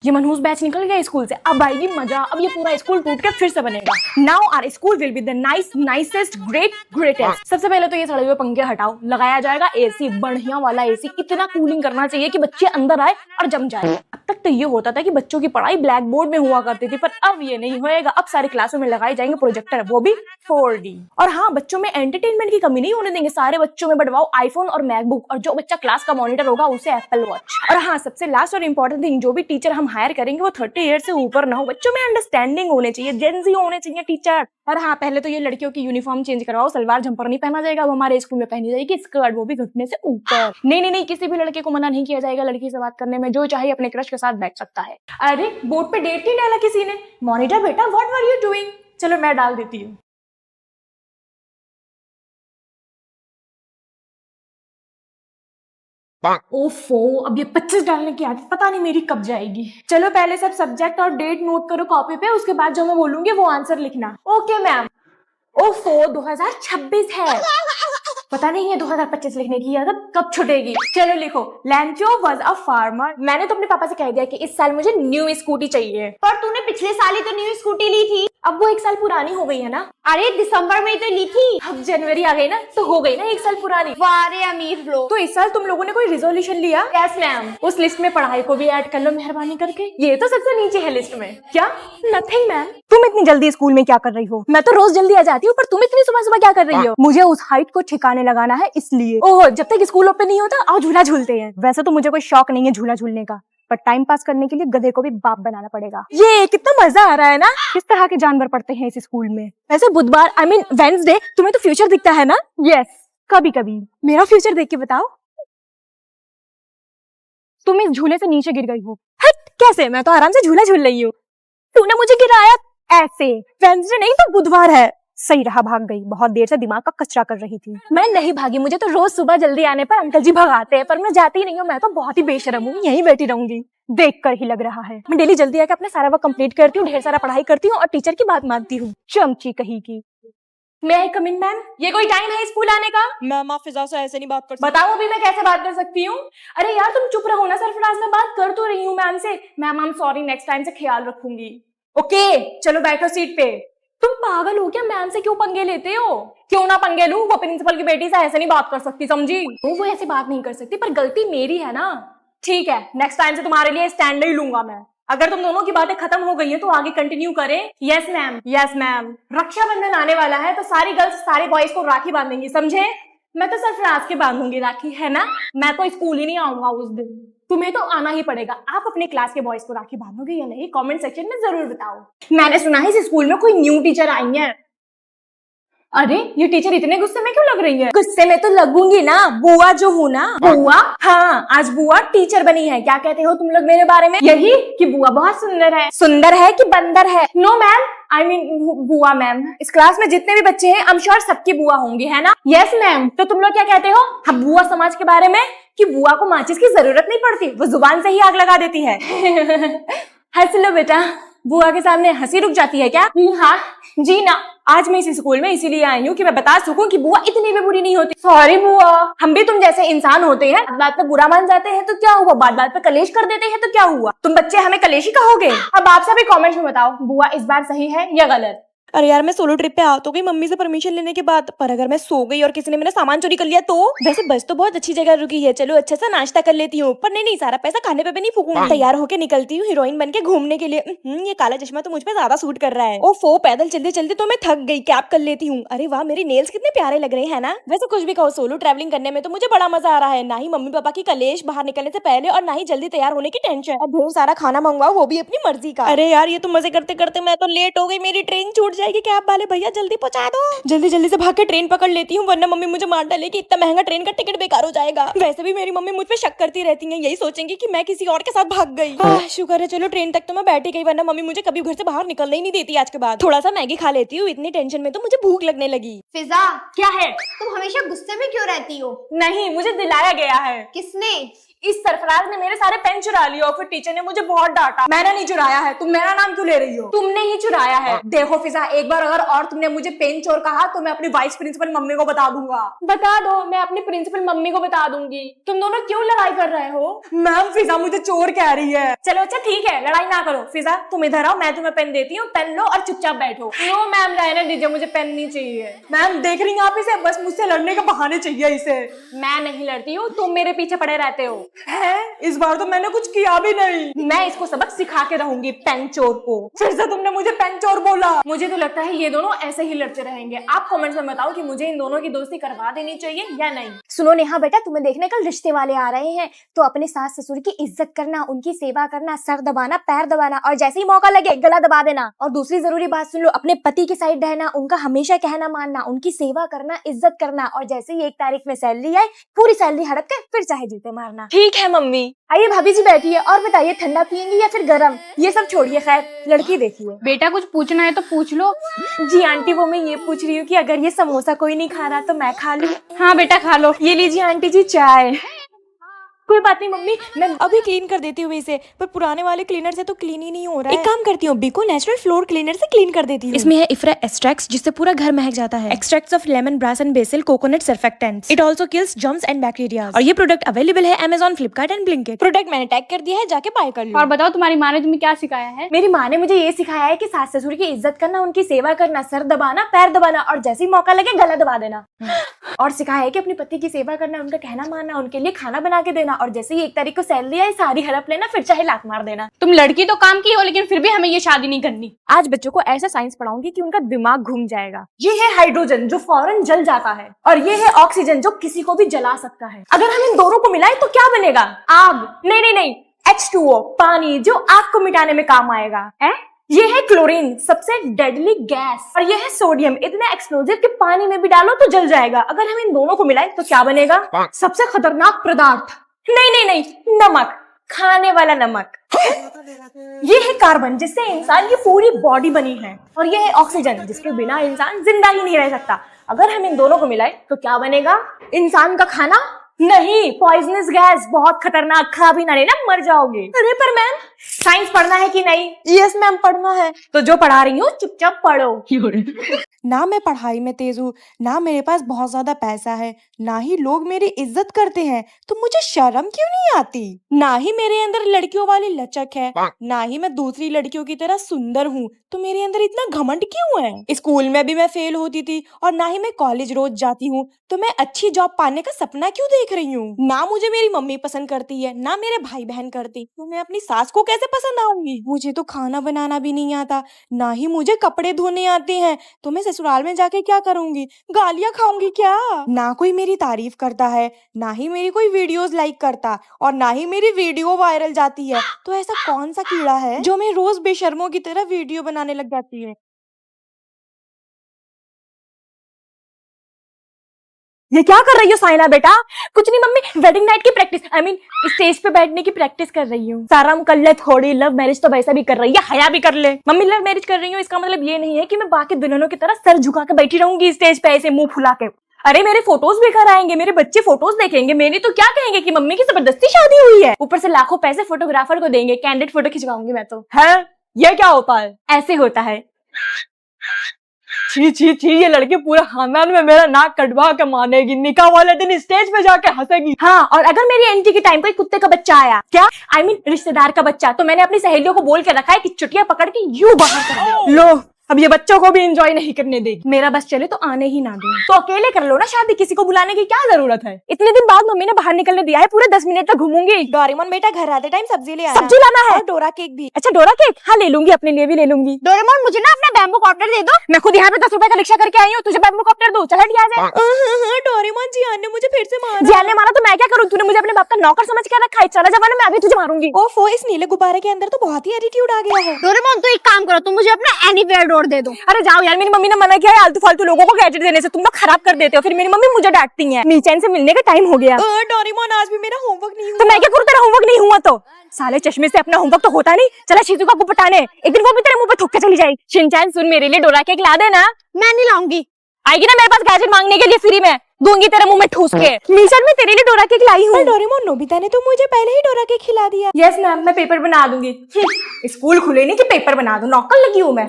ये मनहूस बैच निकल गया स्कूल से, अब आएगी मजा। अब ये पूरा स्कूल टूट के फिर से बनेगा। Now our school will be the nicest greatest. सबसे पहले तो ये सड़े हुए पंखे हटाओ, लगाया जाएगा एसी, बढ़िया वाला एसी। इतना कूलिंग करना चाहिए कि बच्चे अंदर आए और जम जाए। अब तक तो ये होता था कि बच्चों की पढ़ाई ब्लैक बोर्ड में हुआ करती थी, पर अब ये नहीं होएगा। अब सारे क्लासों में लगाए जाएंगे प्रोजेक्टर, वो भी 4D। और हाँ, बच्चों में एंटरटेनमेंट की कमी नहीं होने देंगे। सारे बच्चों में बढ़वाओ आईफोन और मैकबुक, और जो बच्चा क्लास का मॉनिटर होगा उसे एप्पल वॉच। और हाँ, सबसे लास्ट और इम्पोर्टेंट थिंग, जो भी टीचर हम हायर करेंगे वो 30 ईयर से ऊपर ना हो। बच्चों में अंडरस्टैंडिंग होने चाहिए, जेंजी होने चाहिए टीचर। और हाँ, पहले तो ये लड़कियों की यूनिफॉर्म चेंज करवाओ, सलवार जंपर नहीं पहना जाएगा। अब हमारे स्कूल में पहनी जाएगी स्कर्ट, वो भी घुटने से ऊपर। नहीं, किसी भी लड़के को मना नहीं किया जाएगा लड़की से बात करने में। जो चाहे अपने क्रश के साथ बैठ सकता है। अरे बोर्ड पे डेट नहीं डाला किसी ने। मॉनिटर बेटा, व्हाट वर यू डूइंग? चलो मैं डाल देती हूँ। ओफो, अब ये 25 डालने की आदत पता नहीं मेरी कब जाएगी। चलो पहले सब सब्जेक्ट और डेट नोट करो कॉपी पे, उसके बाद जो मैं बोलूंगी वो आंसर लिखना। Okay ma'am. ओफो, 2026 है। पता नहीं है 2025 लिखने की आदत कब छुटेगी। चलो लिखो, लैंचो वाज अ फार्मर। मैंने तो अपने पापा से कह दिया कि इस साल मुझे न्यू स्कूटी चाहिए। पर तूने पिछले साल ही तो न्यू स्कूटी ली थी। अब वो 1 साल पुरानी हो गई है ना। अरे दिसंबर में ही तो ली थी। अब जनवरी आ गई ना, तो हो गई ना 1 साल पुरानी। वारे अमीर लोग। तो इस साल तुम लोगों ने कोई रिजोल्यूशन लिया? Yes ma'am. उस लिस्ट में पढ़ाई को भी ऐड कर लो मेहरबानी करके। ये तो सबसे नीचे है लिस्ट में। क्या? Nothing ma'am. तुम इतनी जल्दी स्कूल में क्या कर रही हो? मैं तो रोज जल्दी आ जाती हूँ, पर तुम इतनी सुबह सुबह क्या कर रही हो? मुझे उस हाइट को ठिकाने लगाना है इसलिए। ओह, जब तक स्कूल ओपन नहीं होता आओ झूला झूलते हैं। वैसे तो मुझे कोई शौक नहीं है झूला झूलने का, पर टाइम पास करने के लिए गधे को भी बाप बनाना पड़ेगा। ये कितना मजा आ रहा है ना। किस तरह के जानवर पढ़ते हैं इस स्कूल में? वैसे बुधवार आई मीन वेडनेसडे, तुम्हें तो फ्यूचर दिखता है ना? यस, कभी कभी। मेरा फ्यूचर देख के बताओ। तुम इस झूले से नीचे गिर गई हो। हट, कैसे? मैं तो आराम से झूला झूल रही हूँ। तूने मुझे गिराया ऐसे। वेडनेसडे नहीं तो बुधवार है। सही रहा, भाग गई। बहुत देर से दिमाग का कचरा कर रही थी। मैं नहीं भागी, मुझे तो रोज सुबह जल्दी आने पर अंकल जी भगाते हैं, पर मैं जाती नहीं हूँ। मैं तो बहुत ही बेशरम हूँ, यहीं बैठी रहूंगी। देखकर ही लग रहा है। मैं डेली जल्दी आकर अपना सारा वर्क कंप्लीट करती हूँ, ढेर सारा पढ़ाई करती हूँ और टीचर की बात मानती हूँ। चमची कहीं की। मैं आई कम इन मैम? ये कोई टाइम है स्कूल आने का? मैम आप फिजा से ऐसे नहीं बात कर सकती। बताओ अभी मैं कैसे बात कर सकती हूँ? अरे यार तुम चुप रहो ना, सरफराज मैं बात कर तो रही हूँ मैम से। Ma'am I am sorry, next time से ख्याल रखूंगी। ओके चलो बैठो सीट पे। तुम पागल हो क्या? मैम से क्यों पंगे लेते हो? क्यों ना पंगे लूं, वो प्रिंसिपल की बेटी से ऐसे नहीं बात कर सकती, समझी? वो ऐसे बात नहीं कर सकती, पर गलती मेरी है ना। ठीक है, नेक्स्ट टाइम से तुम्हारे लिए स्टैंड नहीं लूंगा मैं। अगर तुम दोनों की बातें खत्म हो गई है तो आगे कंटिन्यू करें। Yes ma'am. Yes ma'am. Rakshabandhan आने वाला है तो सारी गर्ल्स सारे बॉयज को राखी बांधेंगी, समझे? मैं तो सरफराज के बांधूंगी राखी, है ना? मैं तो स्कूल ही नहीं आऊंगा उस दिन। तुम्हें तो आना ही पड़ेगा। आप अपने क्लास के बॉयज को राखी बांधोगे या नहीं, कमेंट सेक्शन में जरूर बताओ। मैंने सुना है इस स्कूल में कोई न्यू टीचर आई है। अरे ये टीचर इतने गुस्से में क्यों लग रही है? गुस्से में तो लगूंगी ना, बुआ जो हूँ ना। बुआ? हाँ, आज बुआ टीचर बनी है। क्या कहते हो तुम लोग मेरे बारे में? यही कि बुआ बहुत सुंदर है। सुंदर है कि बंदर है? नो मैम, आई मीन बुआ मैम। इस क्लास में जितने भी बच्चे हैं आई एम श्योर सबकी बुआ होंगी, है ना? Yes ma'am. तो तुम लोग क्या कहते हो हम बुआ समाज के बारे में? कि बुआ को माचिस की जरूरत नहीं पड़ती, वो जुबान से ही आग लगा देती है। हंस लो बेटा, बुआ के सामने हंसी रुक जाती है क्या? हाँ जी ना। आज मैं इस स्कूल में इसीलिए आई हूँ कि मैं बता सकूं कि बुआ इतनी भी बुरी नहीं होती। सॉरी बुआ, हम भी तुम जैसे इंसान होते हैं। बात पे बुरा मान जाते हैं तो क्या हुआ, बात बात पे कलेश कर देते हैं तो क्या हुआ? तुम बच्चे हमें कलेशी कहोगे? अब आप सभी कमेंट्स में बताओ बुआ इस बार सही है या गलत? अरे यार मैं सोलो ट्रिप पे आ तो गई मम्मी से परमिशन लेने के बाद, पर अगर मैं सो गई और किसी ने मेरा सामान चोरी कर लिया तो? वैसे बस तो बहुत अच्छी जगह रुकी है, चलो अच्छा सा नाश्ता कर लेती हूँ। पर नहीं, सारा पैसा खाने पे भी नहीं फूकूंगी। तैयार होके निकलती हूँ हीरोइन बन के घूमने के लिए। ये काला चश्मा तो मुझ पे ज्यादा सूट कर रहा है। ओफो, पैदल चलते चलते तो मैं थक गई, कैब कर लेती हूँ। अरे वाह, मेरे नेल्स कितने प्यारे लग रहे हैं ना। वैसे कुछ भी कहो, सोलो ट्रैवलिंग करने में तो मुझे बड़ा मजा आ रहा है। ना ही मम्मी पापा की कलेश बाहर निकलने से पहले, और ना ही जल्दी तैयार होने की टेंशन। और ढेर सारा खाना मंगवाओ, वो भी अपनी मर्जी का। अरे यार ये तो मजे करते करते मैं तो लेट हो गई, मेरी ट्रेन छूट जाएगी। कैब वाले भैया जल्दी पहुंचा दो। जल्दी जल्दी से भाग के ट्रेन पकड़ लेती हूँ, वरना मम्मी मुझे मार डालेगी। इतना महंगा ट्रेन का टिकट बेकार हो जाएगा। वैसे भी मेरी मम्मी मुझ पे शक करती रहती है, यही सोचेंगी कि मैं किसी और के साथ भाग गई। शुक्र है चलो ट्रेन तक तो मैं बैठी गई, वरना मम्मी मुझे कभी घर से बाहर निकलने ही नहीं देती। आज के बाद थोड़ा सा मैगी खा लेती हूँ, इतनी टेंशन में तो मुझे भूख लगने लगी। फिजा, क्या है? तुम हमेशा गुस्से में क्यों रहती हो? नहीं, मुझे दिलाया गया है। किसने? इस सरफराज ने मेरे सारे पेन चुरा लिए और फिर टीचर ने मुझे बहुत डांटा। मैंने नहीं चुराया है, तुम मेरा नाम क्यों ले रही हो? तुमने ही चुराया है। देखो फिजा, एक बार अगर और तुमने मुझे पेन चोर कहा तो मैं अपनी वाइस प्रिंसिपल मम्मी को बता दूंगा। बता दो, मैं अपनी प्रिंसिपल मम्मी को बता दूंगी। तुम दोनों क्यों लड़ाई कर रहे हो? मैम फिजा मुझे चोर कह रही है। चलो अच्छा ठीक है, लड़ाई ना करो। फिजा तुम इधर आओ, मैं तुम्हें पेन देती हूँ, पेन लो और चुपचाप बैठो। नो मैम, रहने दीजिए, मुझे पेन नहीं चाहिए। मैम देख रही हैं आप इसे, बस मुझसे लड़ने के बहाने चाहिए इसे। मैं नहीं लड़ती हूँ, तुम मेरे पीछे पड़े रहते हो। है? इस बार तो मैंने कुछ किया भी नहीं। मैं इसको सबक सिखा के रहूंगी पेन चोर को। फिर से तुमने मुझे पेन चोर बोला। मुझे तो लगता है ये दोनों ऐसे ही लड़ते रहेंगे। आप कमेंट्स में बताओ कि मुझे इन दोनों की दोस्ती करवा देनी चाहिए या नहीं। सुनो नेहा बेटा, तुम्हें देखने कल रिश्ते वाले आ रहे हैं, तो अपने सास ससुर की इज्जत करना, उनकी सेवा करना, सर दबाना, पैर दबाना, और जैसे ही मौका लगे गला दबा देना। और दूसरी जरूरी बात सुन लो, अपने पति की साइड रहना, उनका हमेशा कहना मानना, उनकी सेवा करना, इज्जत करना, और जैसे ही 1 तारीख में सैलरी आए पूरी सैलरी हड़प के फिर चाहे जूते मारना। ठीक है मम्मी। आइए भाभी जी बैठिए और बताइए, ठंडा पियेंगी या फिर गरम? ये सब छोड़िए, खैर लड़की देखिए। बेटा कुछ पूछना है तो पूछ लो। जी आंटी, वो मैं ये पूछ रही हूँ कि अगर ये समोसा कोई नहीं खा रहा तो मैं खा लूँ? हाँ बेटा खा लो। ये लीजिए आंटी जी चाय। कोई बात नहीं मम्मी, मैं अभी क्लीन कर देती हूँ इसे, पर पुराने वाले क्लीनर से तो क्लीन ही नहीं हो रहा है। एक काम करती हूँ, बिको नेचुरल फ्लोर क्लीनर से क्लीन कर देती हूँ। इसमें है इफ्रा एक्सट्रैक्ट्स, जिससे पूरा घर महक जाता है। Extracts of lemon, brass and basil, coconut surfactants. It also kills germs and bacteria. और ये प्रोडक्ट अवेलेबल है Amazon, Flipkart and Blinkit। Product मैंने टैग कर दिया है, जाके बाय कर लो। और बताओ तुम्हारी माँ ने तुम्हें क्या सिखाया है? मेरी माँ ने मुझे ये सिखाया है कि सास ससुर की इज्जत करना, उनकी सेवा करना, सर दबाना, पैर दबाना, और जैसे ही मौका लगे गला दबा देना। और सिखाया है कि अपने पति की सेवा करना, उनका कहना मानना, उनके लिए खाना बना के देना, और जैसे ही 1 तारीख को सैलरी आए सारी हड़प लेना, फिर चाहे लात मार देना। तुम लड़की तो काम की हो, लेकिन फिर भी हमें ये शादी नहीं करनी। आज बच्चों को ऐसा साइंस पढ़ाऊंगी कि उनका दिमाग घूम जाएगा। ये है हाइड्रोजन जो फौरन जल जाता है, और ये है ऑक्सीजन जो किसी को भी जला सकता है। अगर हम इन दोनों को मिलाएं तो क्या बनेगा? आग। नहीं नहीं नहीं, H2O, पानी, जो आग को मिटाने में काम आएगा। है? ये है क्लोरीन, सबसे डेडली गैस, और ये है सोडियम, इतना एक्सप्लोजिव कि पानी में भी डालो तो जल जाएगा। अगर हम इन दोनों को मिलाएं तो क्या बनेगा? सबसे खतरनाक पदार्थ। नहीं नहीं नहीं, नमक, खाने वाला नमक। ये है कार्बन, जिससे इंसान की पूरी बॉडी बनी है, और ये है ऑक्सीजन, जिसके बिना इंसान जिंदा ही नहीं रह सकता। अगर हम इन दोनों को मिलाएं तो क्या बनेगा? इंसान का खाना? नहीं, पॉइजनस गैस, बहुत खतरनाक, खा भी ना लेना, मर जाओगे। अरे पर मैम, साइंस पढ़ना है कि नहीं? यस मैम, पढ़ना है। तो जो पढ़ा रही हूँ चुपचाप पढ़ो। ना मैं पढ़ाई में तेज हूँ, ना मेरे पास बहुत ज्यादा पैसा है, ना ही लोग मेरी इज्जत करते हैं, तो मुझे शर्म क्यों नहीं आती? ना ही मेरे अंदर लड़कियों वाली लचक है, ना ही मैं दूसरी लड़कियों की तरह सुंदर हूँ, तो मेरे अंदर इतना घमंड क्यों है? स्कूल में भी मैं फेल होती थी, और ना ही मैं कॉलेज रोज जाती हूँ, तो मैं अच्छी जॉब पाने का सपना क्यों देख रही हूँ? ना मुझे मेरी मम्मी पसंद करती है, ना मेरे भाई बहन करती, तो मैं अपनी सास को कैसे पसंद आऊंगी? मुझे तो खाना बनाना भी नहीं आता, ना ही मुझे कपड़े धोने आते हैं, तो मैं ससुराल में जाके क्या करूंगी? गालियां खाऊंगी क्या? ना कोई मेरी तारीफ करता है, ना ही मेरी कोई वीडियोस लाइक करता, और ना ही मेरी वीडियो वायरल जाती है, तो ऐसा कौन सा कीड़ा है जो मैं रोज बेशर्मों की तरह वीडियो बनाने लग जाती है? ये क्या कर रही हो साइना बेटा? कुछ नहीं मम्मी, वेडिंग नाइट की प्रैक्टिस, आई मीन स्टेज पे बैठने की प्रैक्टिस कर रही हूँ। साराम कर ले थोड़ी, लव मैरिज तो वैसा भी कर रही है, हया भी कर ले। मम्मी लव मैरिज कर रही हूँ, इसका मतलब ये नहीं है कि मैं बाकी दुल्हनों की तरह सर झुका के बैठी रहूंगी स्टेज पे ऐसे मुंह फुला के। अरे मेरे फोटोज भी घर आएंगे, मेरे बच्चे फोटोज देखेंगे, मेरी तो क्या कहेंगे कि मम्मी की जबरदस्ती शादी हुई है। ऊपर से लाखों पैसे फोटोग्राफर को देंगे, कैंडिड फोटो खिंचवाऊंगी मैं तो। है? ये क्या होता है? ऐसे होता है। छी छी छी, ये लड़की पूरे खानदान में मेरा नाक कटवा के मानेगी, निकाह वाले दिन स्टेज पे जाके हंसेगी। हाँ, और अगर मेरी एंट्री के टाइम कोई कुत्ते का बच्चा आया, क्या आई मीन रिश्तेदार का बच्चा, तो मैंने अपनी सहेलियों को बोल के रखा है कि चुटिया पकड़ के यूं बाहर कर दे। लो, अब ये बच्चों को भी एंजॉय नहीं करने देगी। मेरा बस चले तो आने ही ना दे, तो अकेले कर लो ना शादी, किसी को बुलाने की क्या जरूरत है? इतने दिन बाद मम्मी ने बाहर निकलने दिया है, पूरे 10 मिनट तक घूमूंगी। डोरेमोन बेटा घर आते टाइम सब्जी ले आना। सब्जी लाना है? और डोरा केक भी। अच्छा डोरा केक, हाँ ले लूंगी, अपने लिए भी ले लूंगी। डोरेमोन मुझे ना अपना बैम्बू कॉप्टर दे दो। मैं खुद यहाँ पे 10 रुपए का रिक्शा करके आई हूँ, तुझे बैम्बू कॉप्टर दूं? चल हट यहाँ से। डोरेमोन जी ने मुझे फिर से मारा। जियान ने मारा तो मैं क्या करूँ? तूने मुझे अपने बाप का नौकर समझ के रखा है, चला जमाना मैं अभी तुझे मारूंगी। ओफो, इस नीले गुब्बारे के अंदर तो बहुत ही एटीट्यूड आ गया है। डोरेमोन तो एक काम करो, तुम मुझे अपना एनीवेयर डोर दे दो। अरे जाओ यार, मेरी मम्मी ने मना किया है आलतू फालतू लोगों को गैजेट देने से, तुम लोग खराब कर देते हो, फिर मेरी मम्मी मुझे डांटती है। नीचैन से मिलने का टाइम हो गया। डोरेमोन आज भी मेरा होमवर्क नहीं हुआ। तो मैं क्या करूँ, तेरा होमवर्क नहीं हुआ तो? साले चश्मे से अपना होमवर्क तो होता नहीं। चला शिजुका को पटाने, एक दिन वो भी तेरे मुंह पे थूक के चली जाएगी। शिनचैन सुन, मेरे लिए डोरा केक ला देना। मैं नहीं लाऊंगी। आएगी ना मेरे पास गैजेट मांगने के लिए फ्री में, दूंगी तेरे मुंह में ठूस के। मीशर में तेरे लिए डोरा केक लाई हूँ। पर डोरेमोन, नोबिता ने तो मुझे पहले ही डोरा केक खिला दिया। यस मैम, मैं पेपर बना दूंगी। स्कूल खुले नहीं कि पेपर बना दूं, नौकर लगी हूँ मैं।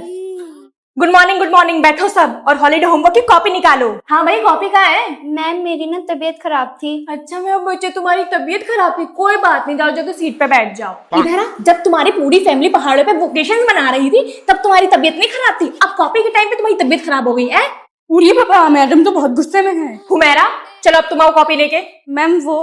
गुड मॉर्निंग, बैठो सब और हॉलीडे होमवर्क की कॉपी निकालो। हाँ भाई, कॉपी कहाँ है? मैम मेरी ना तबीयत खराब थी। अच्छा मैम, बच्चे तुम्हारी तबीयत खराब थी, कोई बात नहीं, जाओ जाकर सीट पे बैठ जाओ। इधर आ, जब तुम्हारी पूरी फैमिली पहाड़ों पे वेकेशन मना रही थी तब तुम्हारी तबीयत नहीं खराब थी, अब कॉपी के टाइम पे तुम्हारी तबीयत खराब हो गई है। पूरी पापा, मैडम तो बहुत गुस्से में है। हुमैरा, चलो अब तुम आओ कॉपी लेके। मैम वो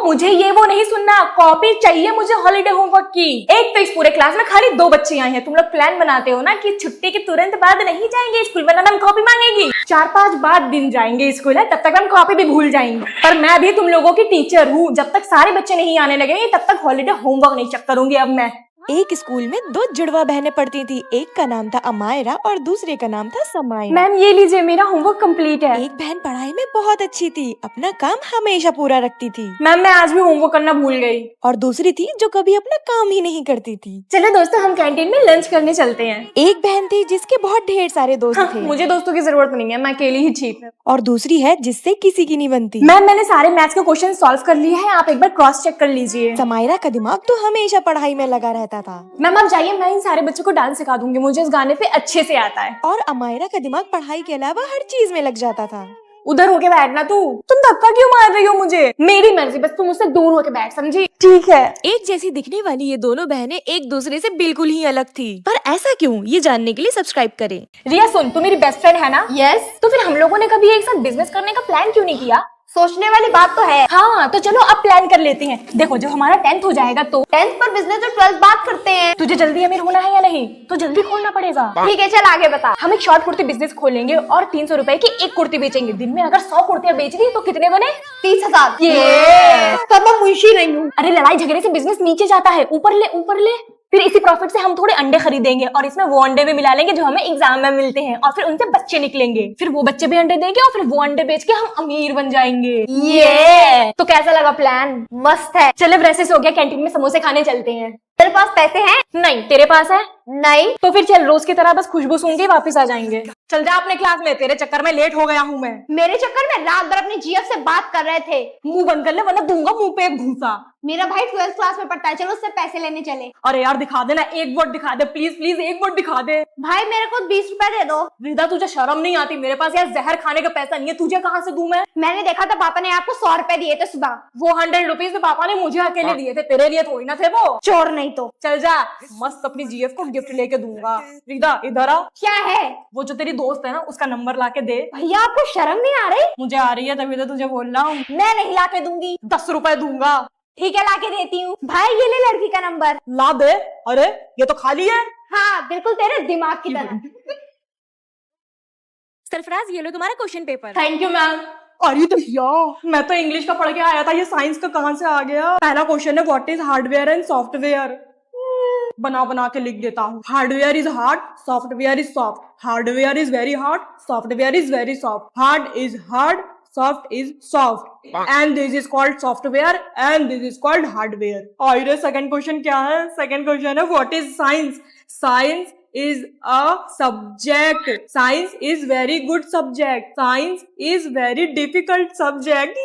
मुझे ये वो नहीं सुनना, कॉपी चाहिए मुझे हॉलीडे होमवर्क की। एक तो इस पूरे क्लास में खाली 2 बच्चे आए हैं, तुम लोग प्लान बनाते हो ना कि छुट्टी के तुरंत बाद नहीं जाएंगे स्कूल, वरना मैम कॉपी मांगेगी। 4-5 बाद दिन जाएंगे स्कूल है, तब तक हम कॉपी भी भूल जाएंगे। पर मैं भी तुम लोगों की टीचर हूँ, जब तक सारे बच्चे नहीं आने लगेंगे तब तक हॉलीडे होमवर्क नहीं चेक करूंगी अब मैं। एक स्कूल में 2 जुड़वा बहनें पढ़ती थी, एक का नाम था अमायरा और दूसरे का नाम था समायरा। मैम ये लीजिए, मेरा होमवर्क कंप्लीट है। एक बहन पढ़ाई में बहुत अच्छी थी, अपना काम हमेशा पूरा रखती थी, मैम मैं आज भी होमवर्क करना भूल गई। और दूसरी थी जो कभी अपना काम ही नहीं करती थी। चलो दोस्तों, हम कैंटीन में लंच करने चलते हैं। एक बहन थी जिसके बहुत ढेर सारे दोस्त थे, मुझे दोस्तों की जरूरत नहीं है, मैं अकेली ही ठीक हूँ। और दूसरी है जिससे किसी की नहीं बनती। मैम मैंने सारे मैथ्स के क्वेश्चन सॉल्व कर लिए हैं, आप एक बार क्रॉस चेक कर लीजिए। समायरा का दिमाग तो हमेशा पढ़ाई में लगा रहता था, मैम आप जाइए, मैं इन सारे बच्चों को डांस सिखा दूंगी, मुझे इस गाने पे अच्छे से आता है। और अमायरा का दिमाग पढ़ाई के अलावा हर चीज में लग जाता था। उधर होके बैठना, तुम धक्का क्यों मार रही हो मुझे? मेरी मर्जी, बस तुम मुझसे दूर होके बैठ, समझी? ठीक है। एक जैसी दिखने वाली ये दोनों बहनें एक दूसरे से बिल्कुल ही अलग थी, पर ऐसा क्यों, ये जानने के लिए सब्सक्राइब करें। रिया सुन, तू मेरी बेस्ट फ्रेंड है ना? यस। तो फिर हम लोगों ने कभी एक साथ बिजनेस करने का प्लान क्यों नहीं किया? सोचने वाली बात तो है। हाँ तो चलो अब प्लान कर लेते हैं। देखो जब हमारा 10th हो जाएगा तो 10th पर बिजनेस और 12th बात करते हैं। तुझे जल्दी अमीर होना है या नहीं? तो जल्दी खोलना पड़ेगा। ठीक है, चल आगे बता। हम एक शॉर्ट कुर्ती बिजनेस खोलेंगे और 300 रुपए की एक कुर्ती बेचेंगे। दिन में अगर 100 कुर्तियां बेच दी तो कितने बने? 30,000। तब मैं मुंशी नहीं हूँ। अरे लड़ाई झगड़े से बिजनेस नीचे जाता है, ऊपर ले। फिर इसी प्रॉफिट से हम थोड़े अंडे खरीदेंगे और इसमें वो अंडे भी मिला लेंगे जो हमें एग्जाम में मिलते हैं, और फिर उनसे बच्चे निकलेंगे, फिर वो बच्चे भी अंडे देंगे और फिर वो अंडे बेच के हम अमीर बन जाएंगे। ये तो कैसा लगा प्लान? मस्त है। चलो ब्रेसेस हो गया, कैंटीन में समोसे खाने चलते हैं। तेरे पास पैसे हैं? नहीं, तेरे पास है? नहीं। तो फिर चल, रोज की तरह बस खुशबू सूंघ के वापस आ जाएंगे। चल जा अपने क्लास में, तेरे चक्कर में लेट हो गया हूँ मैं। मेरे चक्कर में रात भर अपने जीएफ से बात कर रहे थे। मुंह बंद कर ले वरना दूंगा मुंह पे एक घूंसा। मेरा भाई 12th क्लास में पढ़ता है, चलो उससे पैसे लेने चले। अरे यार दिखा दे ना, एक वर्ड दिखा दे प्लीज, एक वर्ड दिखा दे। भाई मेरे को 20 रुपए दे दो। रिदा तुझे शर्म नहीं आती? मेरे पास यार जहर खाने का पैसा नहीं है, तुझे कहाँ से दूं मैं? मैंने देखा था पापा ने आपको 100 रुपए दिए थे सुबह। वो 100 रुपीज तो पापा ने मुझे अकेले दिए थे, तेरे लिए थोड़ी ना थे वो। चोर नहीं तो। चल जा, मस्त अपनी जीएफ को गिफ्ट लेके दूंगा। रिदा इधर आ। क्या है? वो जो तेरी दोस्त है ना, उसका नंबर ला के दे। भैया आपको शर्म नहीं आ रही? मुझे आ रही है, तभी तो तुझे बोल रहा हूँ। मैं नहीं ला के दूंगी। 10 रुपए दूंगा। ठीक है, ला के देती हूँ। भाई ये ले लड़की का नंबर। ला दे। अरे ये तो खाली है। हाँ बिल्कुल तेरे दिमाग की तरह। सरफराज, ये लो तुम्हारा question paper. Thank you ma'am. अरे तो यार, मैं तो इंग्लिश का पढ़ के आया था, ये साइंस का कहाँ से आ गया? पहला क्वेश्चन है, what is hardware and software? बना के लिख देता हूँ। Hardware is hard, software is soft. Hardware is very hard, software is very soft. Hard is hard, soft is soft, and this is called software and this is called hardware. और second question क्या है? Second question है, what is science? Science is a subject. Science is very good subject. Science is very difficult subject.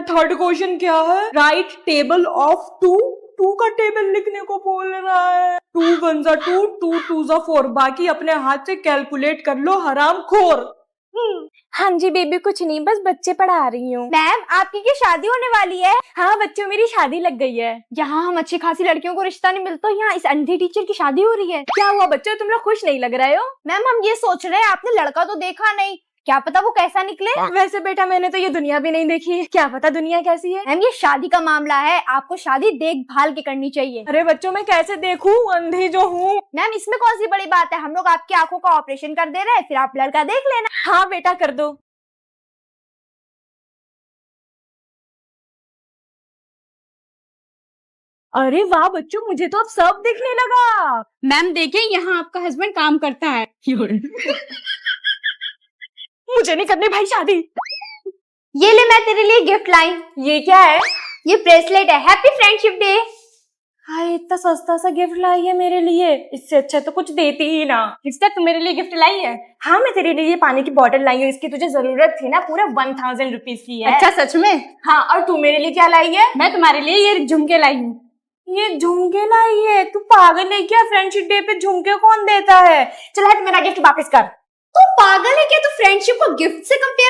Third question क्या है? Write table of two. Two का table लिखने को बोल रहा है। 2 1 2, 2 2 4। बाकी अपने हाथ से कैलकुलेट कर लो, हराम खोर। हाँ जी बेबी, कुछ नहीं, बस बच्चे पढ़ा रही हूँ। मैम आपकी क्या शादी होने वाली है? हाँ बच्चों, मेरी शादी लग गई है। यहाँ हम अच्छी खासी लड़कियों को रिश्ता नहीं मिलता, यहाँ इस अंधे टीचर की शादी हो रही है। क्या हुआ बच्चों, तुम लोग खुश नहीं लग रहे हो? मैम हम ये सोच रहे हैं, आपने लड़का तो देखा नहीं, क्या पता वो कैसा निकले। वैसे बेटा मैंने तो ये दुनिया भी नहीं देखी, क्या पता दुनिया कैसी है। मैम ये शादी का मामला है, आपको शादी देखभाल के करनी चाहिए। अरे बच्चों, मैं कैसे देखूं, अंधी जो हूँ। मैम इसमें कौन सी बड़ी बात है, हम लोग आपकी आंखों का ऑपरेशन कर दे रहे हैं, फिर आप लड़का देख लेना। हाँ बेटा कर दो। अरे वाह बच्चों, मुझे तो अब सब दिखने लगा। मैम देखिए, यहाँ आपका हस्बैंड काम करता है। मुझे नहीं करनी भाई शादी। ये ले, मैं तेरे लिए गिफ्ट लाई। ये क्या है? ये ब्रेसलेट है, हैप्पी फ्रेंडशिप डे। हाय इतना सस्ता सा गिफ्ट लाई है मेरे लिए, इससे अच्छा तो कुछ देती ही ना। रिश्ता तू मेरे लिए गिफ्ट लाई है? हाँ मैं तेरे लिए ये पानी की बोतल लाई हूँ, इसकी तुझे जरूरत थी ना, पूरा 1000 रुपीज की है। अच्छा सच में? हाँ और तू मेरे लिए क्या लाई है? मैं तुम्हारे लिए ये झुमके लाई हूँ। ये झुमके लाई है? तू पागल है क्या? फ्रेंडशिप डे पे झुमके कौन देता है? चल हट, मेरा गिफ्ट वापस कर। तू पागल है क्या? तू फ्रेंडशिप को गिफ्ट से कंपेयर